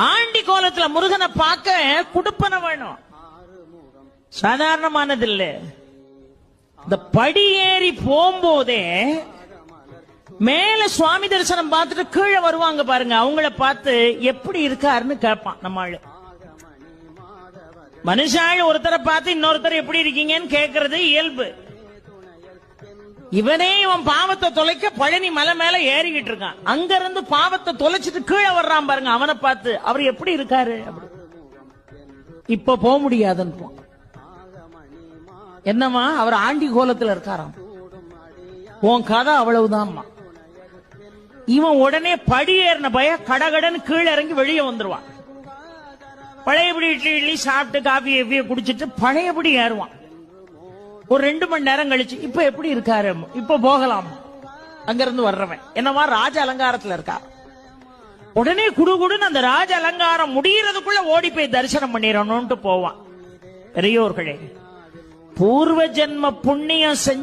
Aunty கோலத்துல முருகனை பார்க்க குடுப்பன வேணும், சாதாரணமானது இல்ல. இந்த படி ஏறி போகும்போதே மேல சுவாமி தரிசனம் பார்த்துட்டு கீழே வருவாங்க பாருங்க, அவங்கள பார்த்து எப்படி இருக்காருன்னு கேட்பான் நம்ம ஆளு. மனுஷாள் ஒருத்தரை பார்த்து இன்னொருத்தர் எப்படி இருக்கீங்கன்னு கேட்கறது இயல்பு. இவனே இவன் பாவத்தை தொலைக்க பழனி மலை மேல ஏறிக்கிட்டு இருக்கான், அங்க இருந்து பாவத்தை தொலைச்சிட்டு கீழே வர்றான் பாருங்க, அவனை பார்த்து அவர் எப்படி இருக்காரு அப்படி. இப்ப போக முடியாதுன்னு என்னமா அவர் ஆண்டி கோலத்துல இருக்காராம், உன் கதை அவ்வளவுதான். இவன் உடனே படி ஏறின பய கடகடன்னு கீழே இறங்கி வெளியே வந்துருவான். பழையபடி இட்லி சாப்பிட்டு காஃபி குடிச்சிட்டு பழையபடி ஏறுவான். ஒரு 2 மணி நேரம் கழிச்சு இப்ப எப்படி இருக்காரு, இப்ப போகலாம். அங்கிருந்து வர்றவன் என்னவா ராஜ அலங்காரத்துல இருக்கா, உடனே குடுகுடுன்னு அந்த ராஜ அலங்காரம் முடியறதுக்குள்ள ஓடி போய் தரிசனம் பண்ணிடணும்ட்டு போவான். பெரியோர்களே, பூர்வ ஜென்ம புண்ணியம் செஞ்ச